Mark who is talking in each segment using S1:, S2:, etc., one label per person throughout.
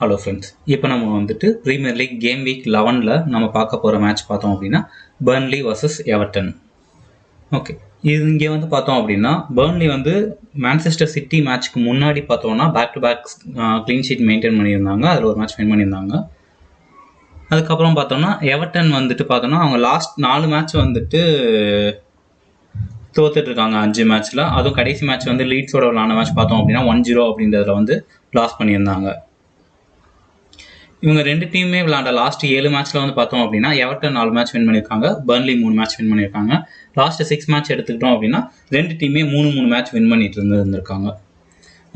S1: Hello friends, இப்போ நம்ம வந்துட்டு ப்ரீமியர் லீக் கேம் வீக் 11ல் நம்ம பார்க்க போகிற மேட்ச் பார்த்தோம் அப்படின்னா பர்ன்லி வர்சஸ் எவர்டன். ஓகே, இது இங்கே வந்து பார்த்தோம் அப்படின்னா பர்ன்லி வந்து மான்செஸ்டர் சிட்டி மேட்ச்க்கு முன்னாடி பார்த்தோம்னா back to back clean sheet maintain பண்ணியிருந்தாங்க. அதில் ஒரு மேட்ச் வின் பண்ணியிருந்தாங்க. அதுக்கப்புறம் பார்த்தோம்னா எவர்டன் வந்துட்டு பார்த்தோம்னா அவங்க லாஸ்ட் 4 மேட்ச் வந்துட்டு தோத்துட்டு இருக்காங்க 5 மேட்ச்சில். அதுவும் கடைசி மேட்ச் வந்து லீட்ஸோட விளாண்ட மேட்ச் பார்த்தோம் அப்படின்னா 1-0 அப்படின்றதுல வந்து லாஸ் பண்ணியிருந்தாங்க. இவங்க ரெண்டு டீமுமே விளாண்ட லாஸ்ட் 7 மேட்ச்சில் வந்து பார்த்தோம் அப்படின்னா எவர்டன் 4 மேட்ச் வின் பண்ணியிருக்காங்க, பர்ன்லி 3 மேட்ச் வின் பண்ணியிருக்காங்க. லாஸ்ட் 6 மேட்ச் எடுத்துக்கிட்டோம் அப்படின்னா ரெண்டு டீமே 3 மேட்ச் வின் பண்ணிட்டு இருந்திருக்காங்க.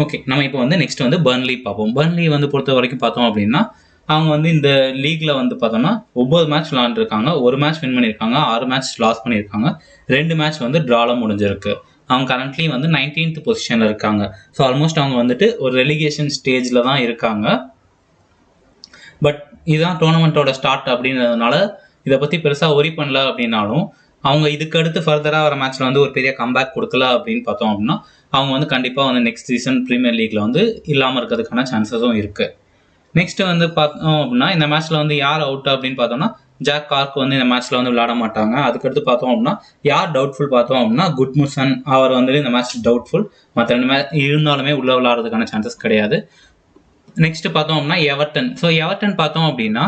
S1: ஓகே, நம்ம இப்போ வந்து நெக்ஸ்ட் வந்து பர்ன்லி பார்ப்போம். பர்ன்லி வந்து பொறுத்த வரைக்கும் பார்த்தோம் அப்படின்னா அவங்க வந்து இந்த லீக்ல வந்து பார்த்தோம்னா 9 மேட்ச் விளாண்டுருக்காங்க, ஒரு மேட்ச் வின் பண்ணியிருக்காங்க, 6 மேட்ச் லாஸ் பண்ணியிருக்காங்க, 2 மேட்ச் வந்து ட்ரால முடிஞ்சிருக்கு. அவங்க கரண்ட்லி வந்து 19th பொசிஷனில் இருக்காங்க. ஸோ ஆல்மோஸ்ட் அவங்க வந்துட்டு ஒரு ரெலிகேஷன் ஸ்டேஜில் தான் இருக்காங்க. பட் இதுதான் டோர்னமெண்ட்டோட ஸ்டார்ட் அப்படின்றதுனால இதை பற்றி பெருசாக ஒரி பண்ணல. அப்படின்னாலும் அவங்க இதுக்கு அடுத்து ஃபர்தராக வர மேட்ச்சில் வந்து ஒரு பெரிய கம்பேக் கொடுக்கல அப்படின்னு பார்த்தோம் அப்படின்னா அவங்க வந்து கண்டிப்பாக வந்து நெக்ஸ்ட் சீசன் ப்ரீமியர் லீக்கில் வந்து இல்லாமல் இருக்கிறதுக்கான சான்சஸும் இருக்குது. நெக்ஸ்ட் வந்து பார்த்தோம் அப்படின்னா இந்த மேட்ச்சில் வந்து யார் அவுட் அப்படின்னு பார்த்தோம்னா ஜாக் கார்க் வந்து இந்த மேட்ச்சில் வந்து விளையாட மாட்டாங்க. அதுக்கடுத்து பார்த்தோம் அப்படின்னா யார் டவுட்ஃபுல் பார்த்தோம் அப்படின்னா குட்முசன், அவர் வந்துட்டு இந்த மேட்ச் டவுட்ஃபுல். மற்ற 2 மேட்ச் இருந்தாலுமே உள்ளே விளையாடுறதுக்கான சான்சஸ் கிடையாது. நெக்ஸ்ட் பார்த்தோம் அப்படின்னா எவர்டன். ஸோ எவர்டன் பார்த்தோம் அப்படின்னா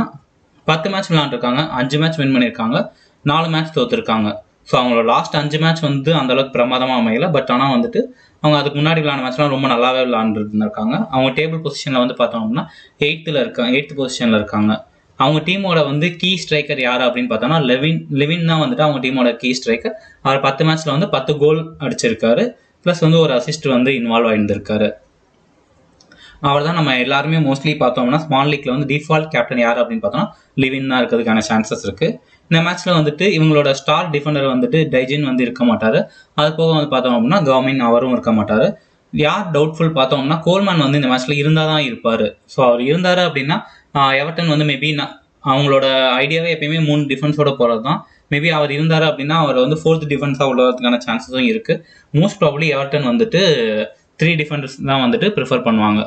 S1: 10 மேட்ச் விளாண்டுருக்காங்க, 5 மேட்ச் வின் பண்ணியிருக்காங்க, 4 மேட்ச் தோற்றுருக்காங்க. ஸோ அவங்களோட லாஸ்ட் 5 மேட்ச் வந்து அந்தளவுக்கு பிரமாதமாக அமையல. பட் ஆனால் வந்துட்டு அவங்க அதுக்கு முன்னாடி விளாண்ட மேட்ச்லாம் ரொம்ப நல்லாவே விளாண்டுருக்காங்க. அவங்க டேபிள் பொசிஷனில் வந்து பார்த்தோம் அப்படின்னா 8th பொசிஷனில் இருக்காங்க. அவங்க டீமோட வந்து கீ ஸ்ட்ரைக்கர் யார் அப்படின்னு பார்த்தோம்னா லெவின் தான் வந்துட்டு அவங்க டீமோட கீ ஸ்ட்ரைக்கர். அவர் 10 மேட்ச்சில் வந்து 10 கோல் அடிச்சிருக்காரு, ப்ளஸ் வந்து ஒரு அசிஸ்ட் வந்து இன்வால்வ் ஆகியிருந்திருக்காரு. அவர் தான் நம்ம எல்லாருமே மோஸ்ட்லி பார்த்தோம்னா ஸ்மால் லீக்ல வந்து டிஃபால்ட் கேப்டன் யார் அப்படின்னு பார்த்தோம்னா லிவின் தான் இருக்கிறதுக்கான சான்சஸ் இருக்கு. இந்த மேட்ச்ல வந்துட்டு இவங்களோட ஸ்டார் டிஃபெண்டர் வந்துட்டு டைஜின் வந்து இருக்க மாட்டாரு. அது போக வந்து பார்த்தோம் அப்படின்னா கவர்மின் அவரும் இருக்க மாட்டாரு. யார் டவுட்ஃபுல் பார்த்தோம்னா கோல்மேன் வந்து இந்த மேட்ச்ல இருந்தால் தான் இருப்பாரு. ஸோ அவர் இருந்தாரு அப்படின்னா எவர்டன் வந்து மேபி அவங்களோட ஐடியாவே எப்பயுமே 3 டிஃபென்ஸோட போகிறது தான். மேபி அவர் இருந்தார் அப்படின்னா அவர் வந்து 4th டிஃபென்ஸாக உள்ளதுக்கான சான்சஸும் இருக்குது. மோஸ்ட் ப்ராபப்லி எவர்டன் வந்துட்டு 3 டிஃபெண்டர்ஸ் தான் வந்துட்டு ப்ரிஃபர் பண்ணுவாங்க.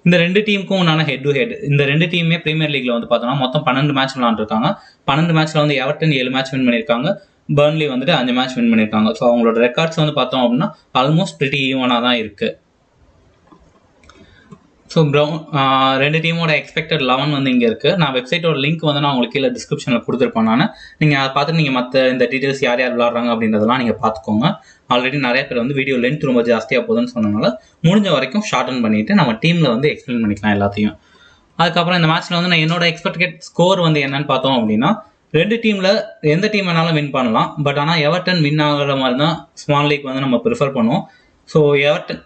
S1: இந்த ரெண்டு டீமுக்கும் உண்டான ஹெட் டு ஹெட். இந்த ரெண்டு டீமுமே பிரீமியர் லீக்ல வந்து பார்த்தோம்னா மொத்தம் 12 மேட்ச் விளாண்டுருக்காங்க. 12 மேட்ச்ல வந்து எவர்டன் 7 மேட்ச் வின் பண்ணியிருக்காங்க, பர்ன்லி வந்துட்டு 5 மேட்ச் வின் பண்ணியிருக்காங்க. ஸோ அவங்களோட ரெக்கார்ட்ஸ் வந்து பார்த்தோம் அப்படின்னா ஆல்மோஸ்ட் பிரிட்டி ஈவனாக தான் இருக்கு. ஸோ ரெண்டு டீமோட எக்ஸ்பெக்டட் 11 வந்து இங்கே இருக்குது. நான் வெப்சைட்டோட லிங்க் வந்து நான் உங்களுக்கு கீழே டிஸ்கிரிப்ஷனில் கொடுத்துருப்பேன். நீங்கள் அதை பார்த்துட்டு நீங்கள் மற்ற இந்த டீட்டெயில்ஸ் யார் யார் விளாட்றாங்க அப்படின்றதெல்லாம் நீங்கள் பார்த்துக்கோங்க. ஆல்ரெடி நிறைய பேர் வந்து வீடியோ லென்த் ரொம்ப ஜாஸ்தியாக போகுதுன்னு சொன்னனால முடிஞ்ச வரைக்கும் ஷார்டன் பண்ணிவிட்டு நம்ம டீமில் வந்து எக்ஸ்பிளைன் பண்ணிக்கலாம் எல்லாத்தையும். அதுக்கப்புறம் இந்த மேட்ச்சில் வந்து நான் என்னோட எக்ஸ்பெக்டட் ஸ்கோர் வந்து என்னன்னு பார்த்தோம் அப்படின்னா ரெண்டு டீமில் எந்த டீம் வேணாலும் வின் பண்ணலாம். பட் ஆனால் எவர்டன் வின் ஆகிற மாதிரி தான் ஸ்மால் லீக் வந்து நம்ம ப்ரிஃபர் பண்ணுவோம். So Everton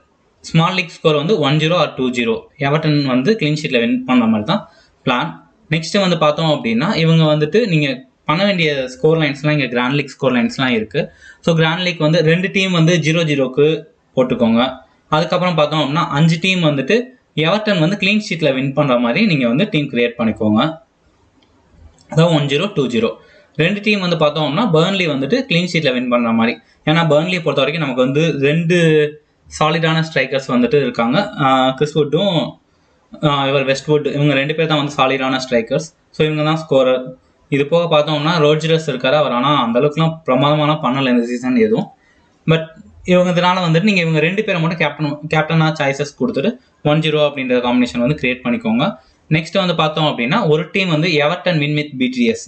S1: small league score வந்து 1-0 or 2-0. எவர்டன் வந்து க்ளீன் ஷீட்டில் வின் பண்ண மாதிரி தான் பிளான். நெக்ஸ்ட்டு வந்து பார்த்தோம் அப்படின்னா இவங்க வந்துட்டு நீங்கள் பண்ண வேண்டிய ஸ்கோர் லைன்ஸ்லாம் இங்கே கிராண்ட் லீக் ஸ்கோர் லைன்ஸ்லாம் இருக்குது. ஸோ கிராண்ட் லீக் வந்து 2 டீம் வந்து 0-0க்கு போட்டுக்கோங்க. அதுக்கப்புறம் பார்த்தோம் அப்படின்னா 5 டீம் வந்துட்டு எவர்டன் வந்து க்ளீன் ஷீட்டில் வின் பண்ணுற மாதிரி நீங்கள் வந்து டீம் கிரியேட் பண்ணிக்கோங்க. அதாவது 1-0, 2-0. 2 டீம் வந்து பார்த்தோம் அப்படின்னா பர்ன்லி வந்துட்டு க்ளீன் ஷீட்டில் வின் பண்ணுற மாதிரி. ஏன்னா பர்ன்லியை பொறுத்த வரைக்கும் நமக்கு வந்து 2 சாலிடான ஸ்ட்ரைக்கர்ஸ் வந்துட்டு இருக்காங்க. கிறிஸ்வுட்டும் இவர் வெஸ்ட்வுட், இவங்க 2 பேர் தான் வந்து சாலிடான ஸ்ட்ரைக்கர்ஸ். ஸோ இவங்க தான் ஸ்கோரர். இது போக பார்த்தோம்னா ரோஜரஸ் இருக்காரு. அவர் ஆனால் அந்தளவுக்குலாம் பிரமாதமான பண்ணலை இந்த சீசன் எதுவும். பட் இவங்க இதனால வந்துட்டு நீங்கள் இவங்க 2 பேரை மட்டும் கேப்டனாக சாய்ஸஸ் கொடுத்துட்டு 1-0 அப்படின்ற காம்பினேஷன் வந்து கிரியேட் பண்ணிக்கோங்க. நெக்ஸ்ட் வந்து பார்த்தோம் அப்படின்னா ஒரு டீம் வந்து Everton win with BTS,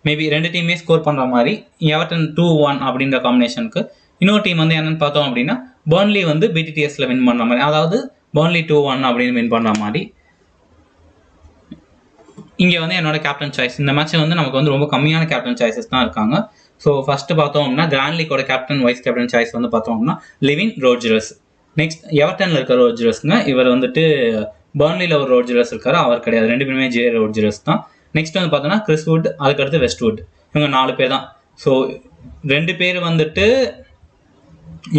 S1: maybe 2 டீமே ஸ்கோர் பண்ணுற மாதிரி எவர்டன் 2-1 அப்படின்ற காம்பினேஷனுக்கு. இன்னொரு டீம் வந்து என்னன்னு பார்த்தோம் அப்படின்னா பர்ன்லி வந்து பிடிடிஎஸ்ல வின் பண்ணுற மாதிரி, அதாவது பர்ன்லி 2-1 அப்படின்னு வின் பண்ணுற மாதிரி. இங்கே வந்து என்னோட கேப்டன் சாய்ஸ் இந்த மேட்ச்சில் வந்து நமக்கு வந்து ரொம்ப கம்மியான கேப்டன் சாய்ஸஸ் தான் இருக்காங்க. ஸோ ஃபர்ஸ்ட் பார்த்தோம் அப்படின்னா கிராண்ட் லீக்கோட கேப்டன் வைஸ் கேப்டன் சாய்ஸ் வந்து பார்த்தோம் அப்படின்னா லிவின் ரோஜரஸ். நெக்ஸ்ட் எவர்டனில் இருக்கிற ரோஜரஸ்ங்க, இவர் வந்துட்டு பர்ன்லியில் ஒரு ரோஜரஸ் இருக்காரு, அவர் கிடையாது. 2 பேருமே ஜே ரோஜரஸ் தான். நெக்ஸ்ட் வந்து பார்த்தோம்னா கிறிஸ்வுட், அதுக்கடுத்து வெஸ்ட்வுட், இவங்க 4 பேர் தான். ஸோ 2 பேர் வந்துட்டு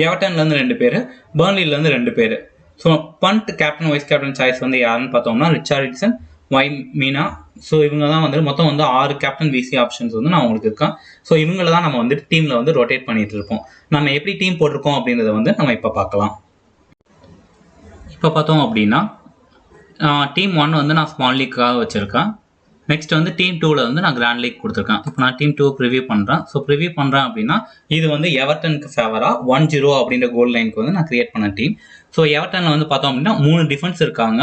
S1: எவர்டன்லேருந்து 2 பேர், பர்ன்லிலேருந்து 2 பேர். ஸோ பண்ட் கேப்டன் வைஸ் கேப்டன் சாய்ஸ் வந்து யாருன்னு பார்த்தோம்னா ரிச்சார்ட்சன், மீனா. ஸோ இவங்க தான் வந்து மொத்தம் வந்து 6 கேப்டன் விசி ஆப்ஷன்ஸ் வந்து நான் உங்களுக்கு இருக்கேன். ஸோ இவங்கள தான் நம்ம வந்துட்டு டீமில் வந்து ரொட்டேட் பண்ணிட்டு இருப்போம். நம்ம எப்படி டீம் போட்டிருக்கோம் அப்படின்றத வந்து நம்ம இப்போ பார்க்கலாம். இப்போ பார்த்தோம் அப்படின்னா டீம் 1 வந்து நான் ஸ்மால் லீக்காக வச்சுருக்கேன். நெக்ஸ்ட் வந்து டீம் 2ல் வந்து நான் கிராண்ட் லீக் கொடுத்துருக்கேன். இப்போ நான் டீம் 2 ப்ரிவியூ பண்ணுறேன். ஸோ ப்ரிவியூ பண்ணுறேன் அப்படின்னா இது வந்து எவர்டனுக்கு ஃபேவராக 1-0 அப்படின்ற கோல் லைனுக்கு வந்து நான் கிரியேட் பண்ண டீம். ஸோ எவர்டனில் வந்து பார்த்தோம் அப்படின்னா 3 டிஃபென்ஸ் இருக்காங்க.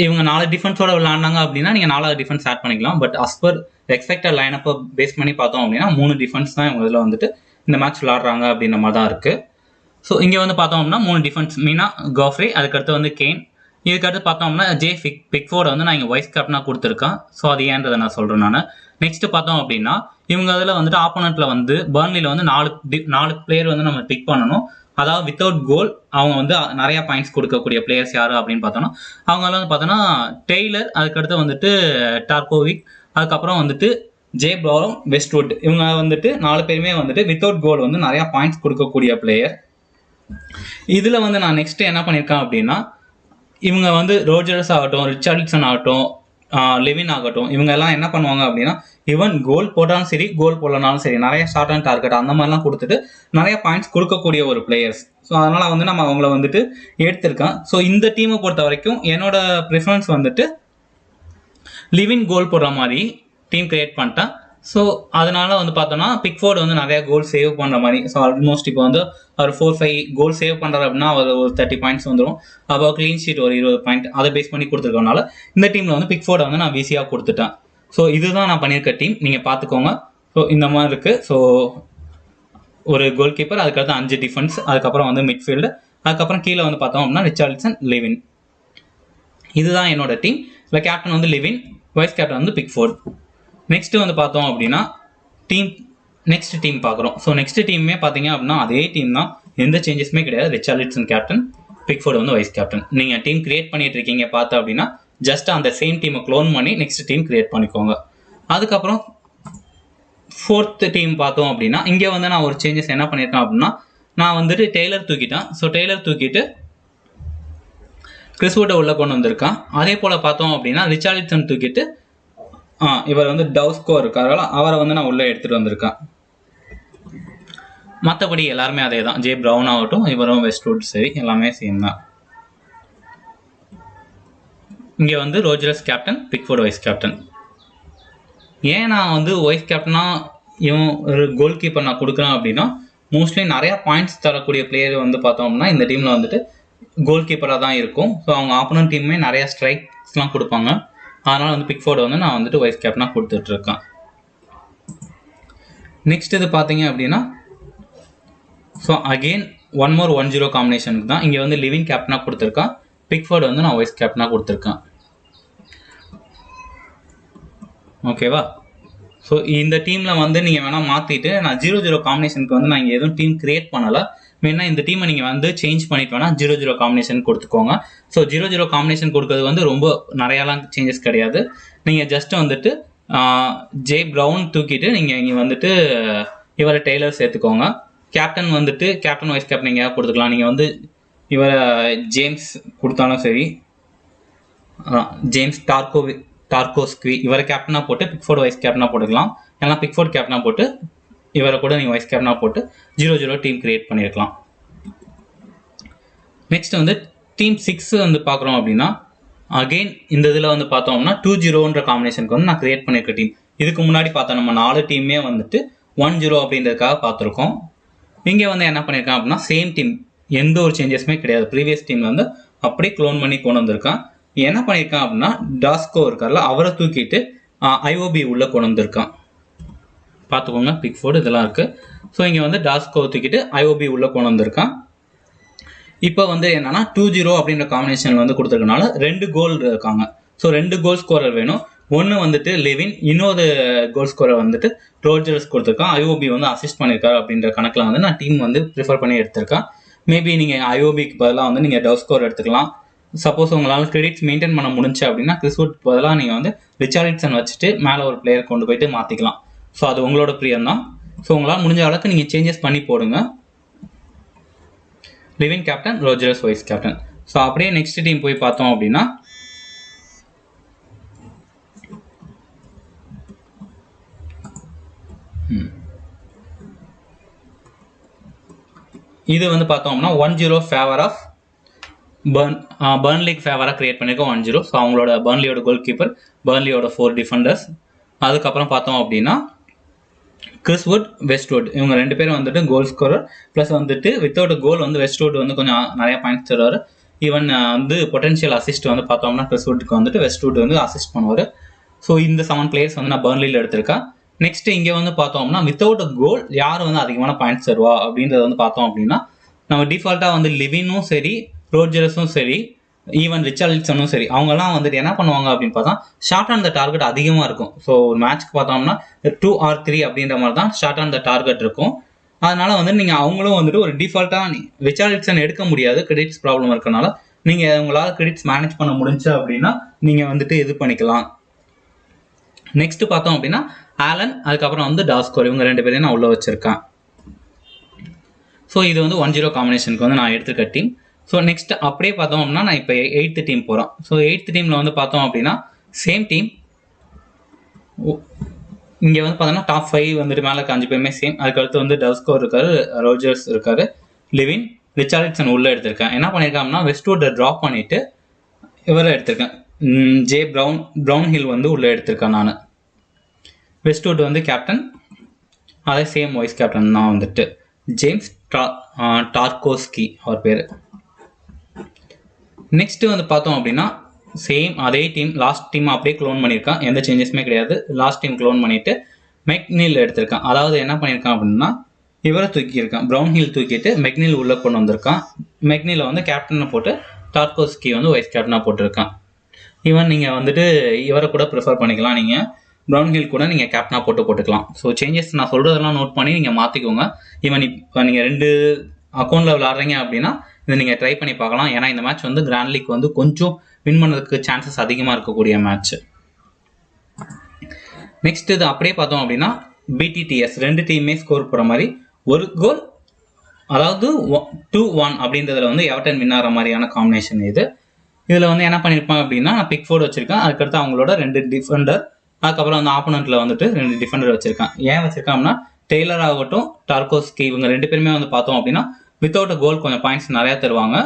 S1: இவங்க 4 டிஃபென்ஸோட விளாண்டாங்க அப்படின்னா நீங்கள் 4வது டிஃபென்ஸ் ஆட் பண்ணிக்கலாம். பட் அஸ் பர் எக்ஸ்பெக்டட் லைனப்பை பேஸ் பண்ணி பார்த்தோம் அப்படின்னா 3 டிஃபென்ஸ் தான் இவங்க இதில் வந்துட்டு இந்த மேட்ச் விளாட்றாங்க அப்படின்ற மாதிரி தான் இருக்குது. ஸோ இங்கே வந்து பார்த்தோம் அப்படின்னா 3 டிஃபென்ஸ் மீனா காஃப்ரி, அதுக்கடுத்து வந்து கேன், இதுக்கடுத்து பார்த்தோம்னா பிக்ஃபோர்டை வந்து நான் இங்கே வைஸ் கேப்டனாக கொடுத்துருக்கேன். ஸோ அது ஏன்றதை நான் சொல்கிறேன் நான். நெக்ஸ்ட் பார்த்தோம் அப்படின்னா இவங்க அதில் வந்துட்டு ஆப்போனண்ட்டில் வந்து பர்ன்லியில் வந்து 4 பிளேயர் வந்து நம்ம பிக் பண்ணணும். அதாவது வித்தவுட் கோல் அவங்க வந்து நிறைய பாயிண்ட்ஸ் கொடுக்கக்கூடிய பிளேயர்ஸ் யார் அப்படின்னு பார்த்தோன்னா அவங்களாம் வந்து பார்த்தோன்னா டெய்லர், அதுக்கடுத்து வந்துட்டு டார்கோவிக், அதுக்கப்புறம் வந்துட்டு ஜே ப்ரவுன், வெஸ்ட்வுட், இவங்க வந்துட்டு 4 பேருமே வந்துட்டு வித்தவுட் கோல் வந்து நிறையா பாயிண்ட்ஸ் கொடுக்கக்கூடிய பிளேயர். இதில் வந்து நான் நெக்ஸ்ட் என்ன பண்ணியிருக்கேன் அப்படின்னா இவங்க வந்து ரோஜர்ஸ் ஆகட்டும், ரிச்சார்ட்சன் ஆகட்டும், லெவின் ஆகட்டும், இவங்க எல்லாம் என்ன பண்ணுவாங்க அப்படின்னா ஈவன் கோல் போட்டாலும் சரி கோல் போடலனாலும் சரி நிறைய ஷார்ட் அண்ட் டார்கெட் அந்த மாதிரிலாம் கொடுத்துட்டு நிறைய பாயிண்ட்ஸ் கொடுக்கக்கூடிய ஒரு பிளேயர்ஸ். ஸோ அதனால் வந்து நம்ம அவங்கள வந்துட்டு எடுத்திருக்கேன். ஸோ இந்த டீமை பொறுத்த வரைக்கும் என்னோட ப்ரிஃபரன்ஸ் வந்துட்டு லிவின் கோல் போடுற மாதிரி டீம் கிரியேட் பண்ணிட்டேன். ஸோ அதனால வந்து பார்த்தோன்னா பிக்ஃபோர்டு வந்து நிறையா கோல் சேவ் பண்ணுற மாதிரி. ஸோ ஆல்மோஸ்ட் இப்போ வந்து அவர் 4-5 கோல் சேவ் பண்ணுறாரு அப்படின்னா அவர் ஒரு 30 பாயிண்ட்ஸ் வந்துடும். அப்போ க்ளீன் ஷீட் ஒரு 20 பாயிண்ட் அதை பேஸ் பண்ணி கொடுத்துருக்கனால இந்த டீமில் வந்து பிக்ஃபோர்டை வந்து நான் ஈஸியாக கொடுத்துட்டேன். ஸோ இதுதான் நான் பண்ணியிருக்க டீம், நீங்கள் பார்த்துக்கோங்க. ஸோ இந்த மாதிரி இருக்குது. ஸோ ஒரு கோல் கீப்பர், அதுக்கடுத்து 5 டிஃபென்ஸ், அதுக்கப்புறம் வந்து மிட்ஃபீல்டு, அதுக்கப்புறம் கீழே வந்து பார்த்தோம் அப்படின்னா ரிச்சார்ட்சன், லெவின். இதுதான் என்னோட டீம். இல்லை கேப்டன் வந்து லெவின், வைஸ் கேப்டன் வந்து பிக்ஃபோர்ட். நெக்ஸ்ட் வந்து பார்த்தோம் அப்படின்னா நெக்ஸ்ட் டீம் பார்க்குறோம். ஸோ நெக்ஸ்ட் டீமே பார்த்தீங்க அப்படின்னா அதே டீம் தான், எந்த சேஞ்சஸுமே கிடையாது. ரிச்சார்ட்சன் கேப்டன், பிக்ஃபோர்ட் வந்து வைஸ் கேப்டன். நீங்கள் டீம் கிரியேட் பண்ணிட்டு இருக்கீங்க பார்த்தா அப்படின்னா ஜஸ்ட் அந்த சேம் டீமை க்ளோன் பண்ணி நெக்ஸ்ட் டீம் கிரியேட் பண்ணிக்கோங்க. அதுக்கப்புறம் 4th டீம் பார்த்தோம் அப்படின்னா இங்கே வந்து நான் ஒரு சேஞ்சஸ் என்ன பண்ணியிருக்கேன் அப்படின்னா நான் வந்துட்டு டெய்லர் தூக்கிட்டேன். ஸோ டெய்லர் தூக்கிட்டு கிறிஸ்வுட்டை உள்ளே கொண்டு வந்திருக்கான். அதே போல் பார்த்தோம் அப்படின்னா ரிச்சார்ட்சன் தூக்கிட்டு இவர் வந்து டவுஸ்கோ இருக்காரா அவரை வந்து நான் உள்ளே எடுத்துகிட்டு வந்திருக்கேன். மற்றபடி எல்லாருமே அதே தான். ஜே ப்ரவுன் ஆகட்டும், இவரும் வெஸ்ட்வுட், சரி எல்லாமே சேம் தான். இங்கே வந்து Rogers captain, Pickford vice captain. ஏன் நான் வந்து வைஸ் கேப்டனாக இவன் ஒரு கோல் கீப்பர் நான் கொடுக்குறேன் அப்படின்னா மோஸ்ட்லி நிறையா பாயிண்ட்ஸ் தரக்கூடிய பிளேயர் வந்து பார்த்தோம்னா இந்த டீமில் வந்துட்டு கோல் கீப்பராக தான் இருக்கும். ஸோ அவங்க ஆப்போனன்ட் டீமுமே நிறையா ஸ்ட்ரைக்ஸ்லாம் கொடுப்பாங்க. அதனால் வந்து பிக்ஃபோர்டை வந்து நான் வந்துட்டு வைஸ் கேப்டனாக கொடுத்துட்ருக்கேன். நெக்ஸ்ட் இது பார்த்தீங்க அப்படின்னா ஸோ அகெயின் 1-0 காம்பினேஷனுக்கு தான் இங்கே வந்து லிவிங் கேப்டனாக கொடுத்துருக்கான். பிக்ஃபோர்டு வந்து நான் வைஸ் கேப்டனாக கொடுத்துருக்கேன். ஓகேவா? ஸோ இந்த டீமில் வந்து நீங்கள் வேணால் மாற்றிட்டு நான் 0-0 காம்பினேஷனுக்கு வந்து நான் இங்கே எதுவும் டீம் கிரியேட் பண்ணலை. வேணா இந்த டீமை நீங்கள் வந்து சேஞ்ச் பண்ணிட்டு வேணால் 0-0 காம்பினேஷன் கொடுத்துக்கோங்க. ஸோ 0-0 காம்பினேஷன் கொடுக்கறது வந்து ரொம்ப நிறையாலாம் சேஞ்சஸ் கிடையாது. நீங்கள் ஜஸ்ட் வந்துட்டு ஜே ப்ரவுன் தூக்கிட்டு நீங்கள் இங்கே வந்துட்டு இவரை டெய்லர் சேர்த்துக்கோங்க. கேப்டன் வந்துட்டு கேப்டன் வைஸ் கேப்டன் நீங்கள் கொடுத்துக்கலாம். நீங்கள் வந்து இவரை ஜேம்ஸ் கொடுத்தாலும் சரி, ஜேம்ஸ் டார்கோஸ்கி இவரை கேப்டனாக போட்டு பிக்ஃபோர்ட் வைஸ் கேப்டனாக போட்டுக்கலாம். ஏன்னா பிக்ஃபோர்ட் கேப்டனாக போட்டு இவரை கூட நீங்கள் வைஸ் கேப்டனாக போட்டு 0-0 டீம் கிரியேட் பண்ணியிருக்கலாம். நெக்ஸ்ட் வந்து டீம் 6 வந்து பார்க்குறோம் அப்படின்னா அகெயின் இந்த இதில் வந்து பார்த்தோம்னா 2-0ன்ற காம்பினேஷனுக்கு வந்து நான் கிரியேட் பண்ணியிருக்க டீம். இதுக்கு முன்னாடி பார்த்தோம் நம்ம 4 டீமே வந்துட்டு 1-0 அப்படின்றதுக்காக பார்த்துருக்கோம். இங்கே வந்து என்ன பண்ணியிருக்கான் அப்படின்னா சேம் டீம், எந்த ஒரு சேஞ்சஸுமே கிடையாது. ப்ரீவியஸ் டீமில் வந்து அப்படியே க்ளோன் பண்ணி கொண்டு வந்திருக்கான். என்ன பண்ணியிருக்கான் அப்படின்னா டாஸ்கோ இருக்கார்ல அவரை தூக்கிட்டு ஐஓபி உள்ளே கொண்டு வந்திருக்கான். பார்த்துக்கோங்க, பிக்ஃபோர்டு இதெல்லாம் இருக்குது. ஸோ இங்கே வந்து டாஸ்கோ தூக்கிட்டு ஐஓபி உள்ளே கொண்டு வந்திருக்கான். இப்போ வந்து என்னன்னா 2-0 அப்படின்ற காம்பினேஷன் வந்து கொடுத்துருக்கனால 2 கோல் இருக்காங்க. ஸோ 2 கோல் ஸ்கோரர் வேணும். ஒன்று வந்துட்டு லெவின், இன்னொரு கோல் ஸ்கோரர் வந்துட்டு ரோஜர்ஸ் கொடுத்துருக்கான். ஐஓபி வந்து அசிஸ்ட் பண்ணியிருக்காரு அப்படின்ற கணக்கில் வந்து நான் டீம் வந்து ப்ரிஃபர் பண்ணி எடுத்திருக்கேன். மேபி நீங்கள் ஐஓபிக்கு பதிலாக வந்து நீங்கள் டவ் ஸ்கோர் எடுத்துக்கலாம். சப்போஸ் உங்களால் கிரெடிட்ஸ் மெயின்டைன் பண்ண முடிஞ்சு அப்படின்னா கிறிஸ்வுட் பதிலாக நீங்கள் வந்து ரிச்சார்ட்சன் வச்சுட்டு மேலே ஒரு பிளேயர் கொண்டு போயிட்டு மாற்றிக்கலாம். ஸோ அது உங்களோட பிரியம் தான். ஸோ உங்களால் முடிஞ்ச அளவுக்கு நீங்கள் சேஞ்சஸ் பண்ணி போடுங்க. Living captain, Rogers vice captain. So அப்படியே நெக்ஸ்ட் டீம் போய் பார்த்தோம் அப்படின்னா இது வந்து பார்த்தோம்னா 1-0 ஃபேவர் ஆஃப் பர்ன்லிக்கு ஃபேவராக கிரியேட் பண்ணியிருக்கோம் 1-0. ஸோ அவங்களோட பர்ன்லியோட கோல் கீப்பர், பர்ன்லியோட 4 டிஃபெண்டர்ஸ். அதுக்கப்புறம் பார்த்தோம் அப்படின்னா கிறிஸ்வுட், வெஸ்ட்வுட் இவங்க 2 பேரும் வந்துட்டு கோல் ஸ்கோரர். ப்ளஸ் வந்துட்டு வித்தவுட் கோல் வந்து வெஸ்ட்வுட் வந்து கொஞ்சம் நிறைய பாயிண்ட்ஸ் தருவார். ஈவன் வந்து பொட்டன்ஷியல் அசிஸ்ட் வந்து பார்த்தோம்னா கிறிஸ்வுட்டுக்கு வந்துட்டு வெஸ்ட்வுட் வந்து அசிஸ்ட் பண்ணுவார். ஸோ இந்த 7 பிளேயர்ஸ் வந்து நான் பர்ன்லியில் எடுத்திருக்கேன். நெக்ஸ்ட் இங்கே வந்து பார்த்தோம்னா வித்தவுட் கோல் யார் வந்து அதிகமான பாயிண்ட்ஸ் தருவா அப்படின்றத வந்து பார்த்தோம் அப்படின்னா நம்ம டிஃபால்ட்டாக வந்து லிவினும் சரி, ரோஜர்ஸும் சரி, ஈவன் ரிச்சர்ட்சனும் சரி, அவங்கெல்லாம் வந்துட்டு என்ன பண்ணுவாங்க அப்படின்னு பார்த்தா ஷார்ட் ஆன் த டார்கெட் அதிகமாக இருக்கும். ஸோ ஒரு மேட்ச்க்கு பார்த்தோம்னா 2 or 3 அப்படின்ற மாதிரி தான் ஷார்ட் ஆன் த டார்கெட் இருக்கும். அதனால வந்து நீங்கள் அவங்களும் வந்துட்டு ஒரு டிஃபால்ட்டாக ரிச்சர்ட்சன் எடுக்க முடியாது, கிரெடிட்ஸ் ப்ராப்ளம் இருக்கனால. நீங்கள் உங்களால் கிரெடிட்ஸ் மேனேஜ் பண்ண முடிஞ்சு அப்படின்னா நீங்கள் வந்துட்டு இது பண்ணிக்கலாம். நெக்ஸ்ட் பார்த்தோம் அப்படின்னா ஆலன், அதுக்கப்புறம் வந்து டாஸ்கோர் இவங்க 2 பேரையும் நான் உள்ள வச்சிருக்கேன். ஸோ இது வந்து 1-0 காம்பினேஷனுக்கு வந்து நான் எடுத்துருக்க டீம். ஸோ நெக்ஸ்ட் அப்படியே பார்த்தோம் அப்படின்னா நான் இப்போ 8th டீம் போகிறோம். ஸோ 8th டீமில் வந்து பார்த்தோம் அப்படின்னா சேம் டீம். இங்கே வந்து பார்த்தோம்னா டாப் 5 வந்துட்டு மேலே 5 பேருமே சேம். அதுக்கடுத்து வந்து டஸ்கோர் இருக்காரு, ரோஜர்ஸ் இருக்காரு, லிவின், ரிச்சர்ட்சன் உள்ளே எடுத்திருக்கேன். என்ன பண்ணியிருக்காங்கன்னா வெஸ்ட்வுட்டை ட்ராப் பண்ணிவிட்டு இவரை எடுத்திருக்கேன், ஜே ப்ரௌன் ஹில் வந்து உள்ளே எடுத்திருக்கேன் நான். வெஸ்ட்வுட் வந்து கேப்டன், அதே சேம் வைஸ் கேப்டன் தான் வந்துட்டு ஜேம்ஸ் டார்கோஸ்கி அவர் பேர். நெக்ஸ்ட் வந்து பார்த்தோம் அப்படின்னா சேம் அதே டீம், லாஸ்ட் டீம் அப்படியே க்ளோன் பண்ணியிருக்கான், எந்த சேஞ்சஸுமே கிடையாது. லாஸ்ட் டீம் க்ளோன் பண்ணிவிட்டு மெக்னில் எடுத்திருக்கான். அதாவது என்ன பண்ணியிருக்கான் அப்படின்னா இவரை தூக்கியிருக்கான், ப்ரௌன் ஹில் தூக்கிட்டு மெக்னில் உள்ளே கொண்டு வந்திருக்கான். மெக்னில் வந்து கேப்டனை போட்டு டார்கோஸ்கி வந்து வைஸ் கேப்டனாக போட்டிருக்கான். ஈவன் நீங்கள் வந்துட்டு இவரை கூட ப்ரிஃபர் பண்ணிக்கலாம், நீங்கள் ப்ரௌன் ஹில் கூட நீங்கள் கேப்டனாக போட்டுக்கலாம். ஸோ சேஞ்சஸ் நான் சொல்கிறதெல்லாம் நோட் பண்ணி நீங்கள் மாற்றிக்கோங்க. ஈவன் இப்போ நீங்கள் 2 அக்கௌண்ட்டில் விளாட்றீங்க அப்படின்னா இதை நீங்கள் ட்ரை பண்ணி பார்க்கலாம். ஏன்னா இந்த மேட்ச் வந்து கிராண்ட் லீக் வந்து கொஞ்சம் வின் பண்ணுறதுக்கு சான்சஸ் அதிகமாக இருக்கக்கூடிய மேட்ச். நெக்ஸ்ட் இது அப்படியே பார்த்தோம் அப்படின்னா பிடிடிஎஸ் 2 டீமே ஸ்கோர் போகிற மாதிரி ஒரு கோல், அதாவது 2-1 அப்படின்றதுல வந்து எவர்டன் வின் ஆகிற மாதிரியான காம்பினேஷன் இது. இதில் வந்து என்ன பண்ணியிருப்பாங்க அப்படின்னா நான் பிக்ஃபோர்டு வச்சுருக்கேன், அதுக்கடுத்து அவங்களோட 2 டிஃபெண்டர், அதுக்கப்புறம் அந்த ஆப்போனண்ட்டில் வந்துட்டு 2 டிஃபெண்டர் வச்சுருக்கேன். ஏன் வச்சுருக்கேன் அப்படின்னா டெய்லர் ஆகட்டும் டார்கோஸ்கி இவங்க 2 பேருமே வந்து பார்த்தோம் அப்படின்னா வித்தவுட் கோல் கொஞ்சம் பாயிண்ட்ஸ் நிறையா தருவாங்க.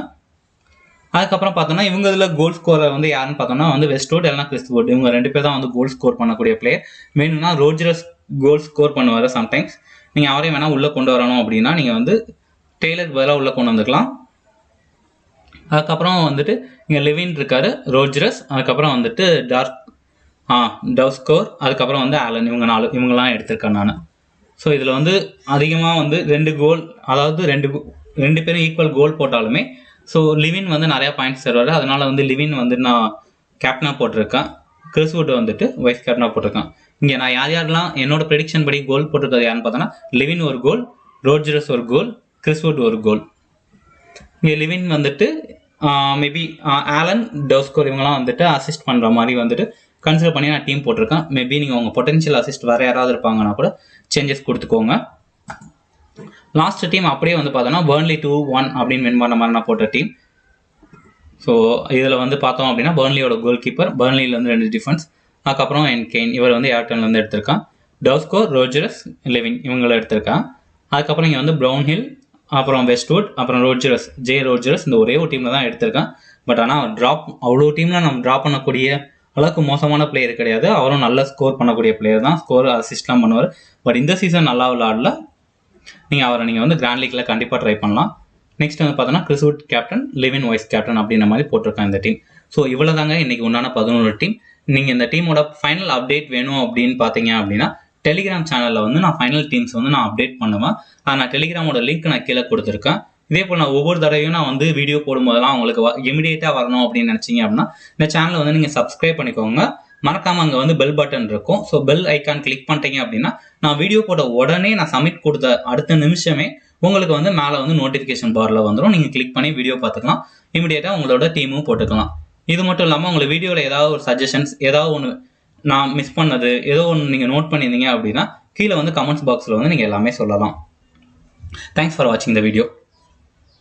S1: அதுக்கப்புறம் பார்த்தோம்னா இவங்க இதில் கோல் ஸ்கோரர் வந்து யாருன்னு பார்த்தோம்னா வந்து வெஸ்ட்வுட் இல்லைனா கிறிஸ்வுட் இவங்க 2 பேர் தான் வந்து கோல் ஸ்கோர் பண்ணக்கூடிய பிளேயர். வேணும்னா ரோஜர்ஸ் கோல் ஸ்கோர் பண்ணுவார் சம்டைம்ஸ். நீங்கள் அவரையும் வேணால் உள்ளே கொண்டு வரணும் அப்படின்னா நீங்கள் வந்து டெய்லருக்கு பதிலாக உள்ளே கொண்டு வந்துக்கலாம். அதுக்கப்புறம் வந்துட்டு இங்கே லிவின் இருக்காரு, ரோஜர்ஸ், அதுக்கப்புறம் வந்துட்டு டஸ்கோர், அதுக்கப்புறம் வந்து ஆலன், இவங்கெல்லாம் எடுத்திருக்கேன் நான். ஸோ இதில் வந்து அதிகமாக வந்து 2 கோல், அதாவது 2 பேரும் ஈக்குவல் கோல் போட்டாலுமே ஸோ லிவின் வந்து நிறையா பாயிண்ட்ஸ் தருவார். அதனால் வந்து லிவின் வந்து நான் கேப்டனாக போட்டிருக்கேன், கிறிஸ்வுட் வந்துட்டு வைஸ் கேப்டனாக போட்டிருக்கேன். இங்கே நான் யாரெல்லாம் என்னோட ப்ரெடிக்ஷன் படி கோல் போட்டிருக்கிறது யாருன்னு பார்த்தோன்னா லிவின் ஒரு கோல், ரோஜர்ஸ் ஒரு கோல், கிறிஸ்வுட் ஒரு கோல். இங்கே லிவின் வந்துட்டு மேபி ஆலன், டஸ்கோர் இவங்கெல்லாம் வந்துட்டு அசிஸ்ட் பண்ணுற மாதிரி வந்துட்டு கன்சிடர் பண்ணி நான் டீம் போட்டிருக்கேன். மேபி நீங்கள் உங்கள் பொட்டன்ஷியல் அசிஸ்ட் வேறு யாராவது இருப்பாங்கன்னா கூட சேஞ்சஸ் கொடுத்துக்கோங்க. லாஸ்ட் டீம் அப்படியே வந்து பார்த்தோன்னா பர்ன்லி 2-1 அப்படின்னு வின் பண்ண மாதிரி நான் போட்ட டீம். ஸோ இதில் வந்து பார்த்தோம் அப்படின்னா பர்ன்லியோட கோல் கீப்பர், பர்ன்லியிலேருந்து 2 டிஃபென்ஸ், அதுக்கப்புறம் கெயின் இவர் வந்து ஏர்டன்லேருந்து எடுத்திருக்கான், டஸ்கோர், ரோஜர்ஸ், லிவின் இவங்களை எடுத்திருக்கான். அதுக்கப்புறம் இங்கே வந்து ப்ரௌன் ஹில், அப்புறம் வெஸ்ட்வுட், அப்புறம் ரோஜர்ஸ், ரோஜர்ஸ் இந்த ஒரே ஒரு டீமில் தான் எடுத்திருக்கேன். பட் ஆனால் அவ்வளோ டீமில் நம்ம ட்ராப் பண்ணக்கூடிய அளவுக்கு மோசமான பிளேயர் கிடையாது. அவரும் நல்ல ஸ்கோர் பண்ணக்கூடிய பிளேயர் தான், ஸ்கோர் அசிஸ்ட்லாம் பண்ணுவார். பட் இந்த சீசன் நல்லா விளையாடல. அவரை நீங்கள் வந்து கிராண்ட் லீக்கில் கண்டிப்பாக ட்ரை பண்ணலாம். நெக்ஸ்ட் வந்து பார்த்தோன்னா கிறிஸ்வுட் கேப்டன், லிவின் வைஸ் கேப்டன் அப்படின்ற மாதிரி போட்டிருக்கேன் இந்த டீம். ஸோ இவ்வளோ தாங்க இன்றைக்கி உண்டான 11 டீம். நீங்கள் இந்த டீமோட ஃபைனல் அப்டேட் வேணும் அப்படின்னு பார்த்தீங்க அப்படின்னா டெலிகிராம் சேனலில் வந்து நான் ஃபைனல் டீம்ஸ் வந்து நான் அப்டேட் பண்ணுவேன். நான் டெலிகிராமோட லிங்க் நான் கீழே கொடுத்துருக்கேன். இதே போல் நான் ஒவ்வொரு தடவையும் நான் வந்து வீடியோ போடும்போதெல்லாம் உங்களுக்கு இமிடியேட்டாக வரணும் அப்படின்னு நினச்சிங்க அப்படின்னா இந்த சேனலை வந்து நீங்கள் சப்ஸ்கிரைப் பண்ணிக்கோங்க. மறக்காமல் அங்கே வந்து பெல் பட்டன் இருக்கும். ஸோ பெல் ஐக்கான் கிளிக் பண்ணிட்டீங்க அப்படின்னா நான் வீடியோ போட உடனே நான் சப்மிட் கொடுத்த அடுத்த நிமிஷமே உங்களுக்கு வந்து மேலே வந்து நோட்டிஃபிகேஷன் பாரில் வந்துடும். நீங்கள் கிளிக் பண்ணி வீடியோ பார்த்துக்கலாம், இமிடியேட்டாக உங்களோட டீமும் போட்டுக்கலாம். இது மட்டும் இல்லாமல் உங்களுக்கு வீடியோவில் ஏதாவது ஒரு சஜஷன்ஸ், ஏதாவது ஒன்று நான் மிஸ் பண்ணது, ஏதோ ஒன்று நீங்கள் நோட் பண்ணியிருந்தீங்க அப்படின்னா கீழே வந்து கமெண்ட்ஸ் பாக்ஸில் வந்து நீங்கள் எல்லாமே சொல்லலாம். தேங்க்ஸ் ஃபார் வாட்சிங் த வீடியோ.